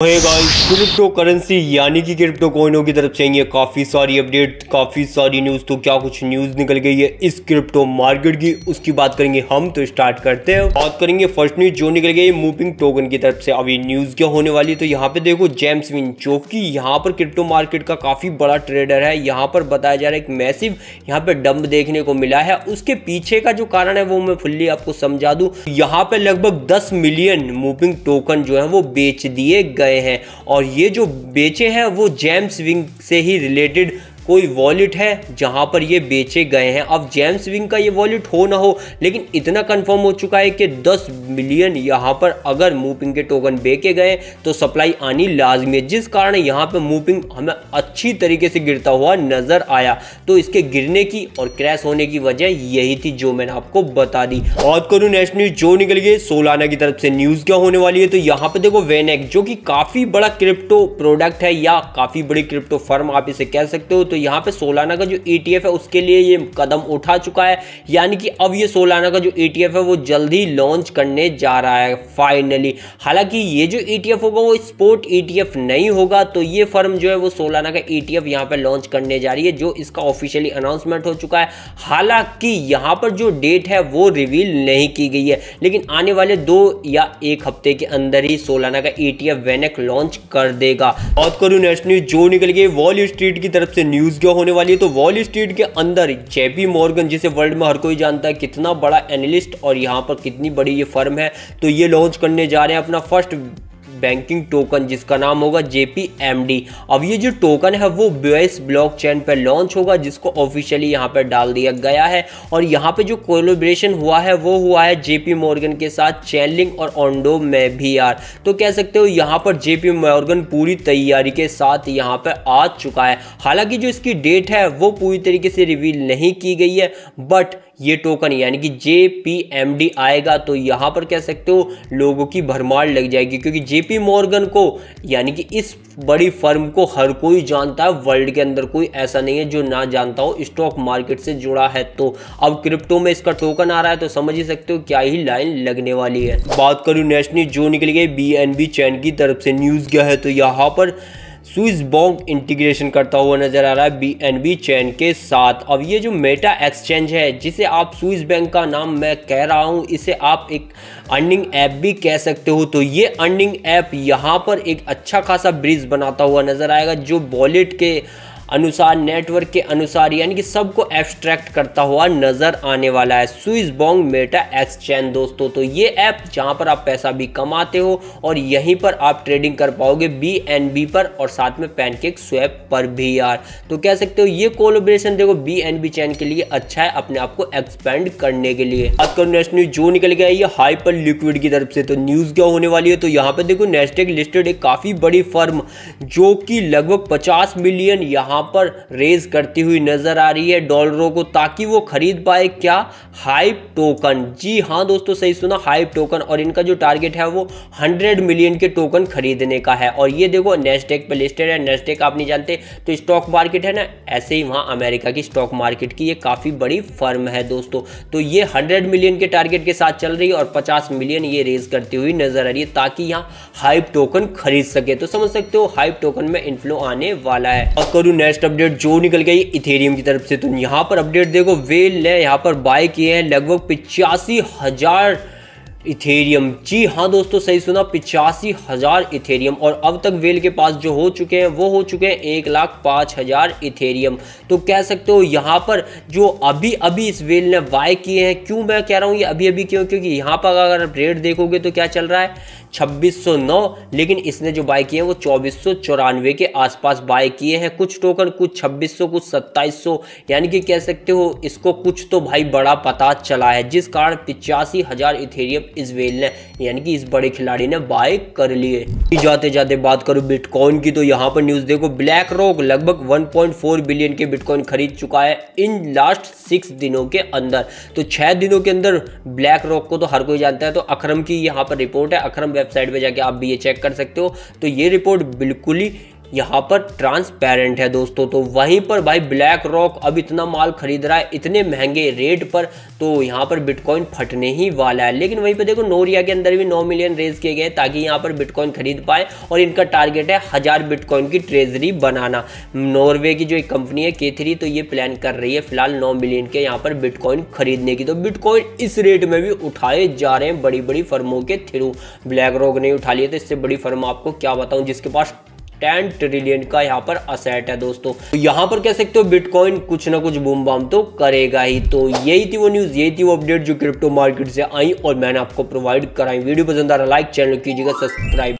Hey guys, crypto currency यानी कि crypto कॉइनों की तरफ चाहिए काफ़ी सारी अपडेट, काफ़ी सारी न्यूज़। तो क्या कुछ न्यूज़ निकल गई है इस क्रिप्टो मार्केट की, उसकी बात करेंगे हम। तो स्टार्ट करते हैं। बात करेंगे फर्स्ट न्यूज़ जो निकल गई मूविंग टोकन की तरफ से। अभी न्यूज़ क्या होने वाली है, तो यहाँ पे देखो जेम्स विन जो कि यहाँ पर क्रिप्टो मार्केट का काफ़ी बड़ा ट्रेडर है। यहाँ पर बताया जा रहा है एक मैसिव यहाँ पे डंप देखने को मिला है। उसके पीछे का जो कारण है वो मैं फुल्ली आपको समझा दूँ। यहाँ पे लगभग 10 मिलियन मूविंग टोकन जो है वो बेच दिए गए हैं, और ये जो बेचे हैं वो जेम्स विंग से ही रिलेटेड कोई वॉलेट है जहां पर ये बेचे गए हैं। अब जेम्स विंग का ये वॉलेट हो ना हो, लेकिन इतना कंफर्म हो चुका है कि 10 मिलियन यहां पर अगर मूविंग के टोकन बेचे गए तो सप्लाई आनी लाजमी है, जिस कारण यहां पे मूविंग हमें अच्छी तरीके से गिरता हुआ नजर आया। तो इसके गिरने की और क्रैश होने की वजह यही थी जो मैंने आपको बता दी। बात करूं नेक्स्ट न्यूज जो निकल गई सोलाना की तरफ से। न्यूज क्या होने वाली है, तो यहाँ पे देखो वेनेक जो कि काफी बड़ा क्रिप्टो प्रोडक्ट है या काफी बड़ी क्रिप्टो फर्म आप इसे कह सकते हो। तो यहाँ पे सोलाना का जो ETF है उसके लिए ये कदम उठा चुका है, यानी कि अब ये सोलाना का जो ETF है वो जल्द ही लॉन्च करने जा रहा है फाइनली। हालांकि ये जो ETF होगा वो स्पोर्ट ETF नहीं होगा। तो ये फर्म जो है वो सोलाना का ETF यहाँ पे लॉन्च करने जा रही है, जो इसका ऑफिशियली अनाउंसमेंट हो चुका है। हालांकि यहाँ पर जो डेट है वो रिवील नहीं की गई है, लेकिन आने वाले 2 या 1 हफ्ते के अंदर ही सोलाना का ETF वेनेक लॉन्च कर देगा। बात करूं नेक्स्ट न्यूज जो निकल गई वॉल स्ट्रीट की तरफ से। न्यूज क्या होने वाली है, तो वॉल स्ट्रीट के अंदर जेपी मॉर्गन जिसे वर्ल्ड में हर कोई जानता है कितना बड़ा एनालिस्ट और यहाँ पर कितनी बड़ी ये फर्म है, तो ये लॉन्च करने जा रहे हैं अपना फर्स्ट बैंकिंग टोकन जिसका नाम होगा JPMD। अब ये जो टोकन है वो बेस ब्लॉकचेन पर लॉन्च होगा, जिसको ऑफिशियली यहाँ पर डाल दिया गया है। और यहाँ पे जो कोलैबोरेशन हुआ है वो हुआ है JP मॉर्गन के साथ, चेनलिंक और ओंडो में भी यार। तो कह सकते हो यहाँ पर JP मॉर्गन पूरी तैयारी के साथ यहाँ पर आ चुका है। हालांकि जो इसकी डेट है वो पूरी तरीके से रिवील नहीं की गई है, बट ये टोकन यानी कि JPMD आएगा तो यहाँ पर कह सकते हो लोगों की भरमार लग जाएगी, क्योंकि JP मॉर्गन को यानी कि इस बड़ी फर्म को हर कोई जानता है। वर्ल्ड के अंदर कोई ऐसा नहीं है जो ना जानता हो, स्टॉक मार्केट से जुड़ा है। तो अब क्रिप्टो में इसका टोकन आ रहा है तो समझ ही सकते हो क्या ही लाइन लगने वाली है। बात करूँ नेक्स्ट न्यूज जो निकल गई BNB चैन की तरफ से। न्यूज़ क्या है, तो यहाँ पर स्विस बैंक इंटीग्रेशन करता हुआ नजर आ रहा है BNB चैन के साथ। अब ये जो मेटा एक्सचेंज है जिसे आप स्विस बैंक का नाम मैं कह रहा हूँ, इसे आप एक अर्निंग ऐप भी कह सकते हो। तो ये अर्निंग ऐप यहाँ पर एक अच्छा खासा ब्रिज बनाता हुआ नजर आएगा, जो वॉलेट के अनुसार, नेटवर्क के अनुसार, यानी कि सबको एब्स्ट्रैक्ट करता हुआ नजर आने वाला है स्विस बैंक मेटा एक्सचेंज दोस्तों। तो ये ऐप जहां पर आप पैसा भी कमाते हो और यहीं पर आप ट्रेडिंग कर पाओगे BNB पर और साथ में पैनकेक स्वैप पर भी यार। तो कह सकते हो ये कोलैबोरेशन देखो BNB चैन के लिए अच्छा है अपने आप को एक्सपेंड करने के लिए। बात करो नेक्स्ट न्यूज जो निकल गया ये हाइपर लिक्विड की तरफ से। तो न्यूज क्या होने वाली है, तो यहाँ पे देखो नैस्डैक लिस्टेड एक काफी बड़ी फर्म जो कि लगभग 50 मिलियन यहाँ पर रेज करती हुई नजर आ रही है डॉलरों को, ताकि वो खरीद पाए क्या, हाइप टोकन। जी हाँ दोस्तों, सही सुना, हाइप टोकन। और इनका जो टारगेट है वो 100 मिलियन के टोकन खरीदने का है। और ये देखो नैस्डैक पे लिस्टेड है। नैस्डैक आप नहीं जानते तो स्टॉक मार्केट है ना, ऐसे ही वहां अमेरिका की स्टॉक मार्केट की ये काफी बड़ी फर्म है दोस्तों। तो ये 100 मिलियन के टारगेट के साथ चल रही है और 50 मिलियन ये रेज करती हुई नजर आ रही है, ताकि यहाँ हाइप टोकन खरीद सके। तो समझ सकते हो हाइप टोकन में इन्फ्लो आने वाला है। और करूँ नेक्स्ट अपडेट जो निकल गई इथेरियम की तरफ से। तो यहाँ पर अपडेट देखो वेल ने यहाँ पर बाय किए हैं लगभग 85,000 इथेरियम। जी हाँ दोस्तों, सही सुना, 85,000 इथेरियम। और अब तक वेल के पास जो हो चुके हैं वो हो चुके हैं 1,05,000 इथेरियम। तो कह सकते हो यहाँ पर जो अभी अभी इस वेल ने बाय किए हैं, क्यों मैं कह रहा हूँ ये अभी अभी क्यों, क्योंकि यहाँ पर अगर रेट देखोगे तो क्या चल रहा है 2609, लेकिन इसने जो बाय किए हैं वो 2494 के आसपास बाय किए हैं। कुछ टोकन कुछ 2600 कुछ 2700, यानी कि कह सकते हो इसको कुछ तो भाई बड़ा पता चला है, जिस कारण 85,000 इथेरियम इस वेल ने यानी कि इस बड़े खिलाड़ी ने बाय कर लिए। जाते जाते बात करूं बिटकॉइन की, तो यहाँ पर न्यूज देखो ब्लैक रॉक लगभग 1.4 बिलियन के बिटकॉइन खरीद चुका है इन लास्ट 6 दिनों के अंदर। तो 6 दिनों के अंदर ब्लैक रॉक को तो हर कोई जानता है। तो अक्रम की यहाँ पर रिपोर्ट है, अक्रम वेबसाइट पे जाके आप भी ये चेक कर सकते हो। तो ये रिपोर्ट बिल्कुल ही यहाँ पर ट्रांसपेरेंट है दोस्तों। तो वहीं पर भाई ब्लैक रॉक अब इतना माल खरीद रहा है इतने महंगे रेट पर, तो यहाँ पर बिटकॉइन फटने ही वाला है। लेकिन वहीं पे देखो नोरिया के अंदर भी 9 मिलियन रेज किए गए ताकि यहाँ पर बिटकॉइन खरीद पाए, और इनका टारगेट है 1000 बिटकॉइन की ट्रेजरी बनाना। नॉर्वे की जो एक कंपनी है K3, तो ये प्लान कर रही है फिलहाल 9 मिलियन के यहाँ पर बिटकॉइन खरीदने की। तो बिटकॉइन इस रेट में भी उठाए जा रहे हैं बड़ी बड़ी फर्मों के थ्रू। ब्लैक रॉक ने उठा लिया, तो इससे बड़ी फर्म आपको क्या बताऊं जिसके पास 10 ट्रिलियन का यहाँ पर असेट है दोस्तों। तो यहाँ पर कह सकते हो बिटकॉइन कुछ ना कुछ बूम बाम तो करेगा ही। तो यही थी वो न्यूज़, यही थी वो अपडेट जो क्रिप्टो मार्केट से आई और मैंने आपको प्रोवाइड कराई। वीडियो पसंद आ रहा लाइक, चैनल कीजिएगा सब्सक्राइब।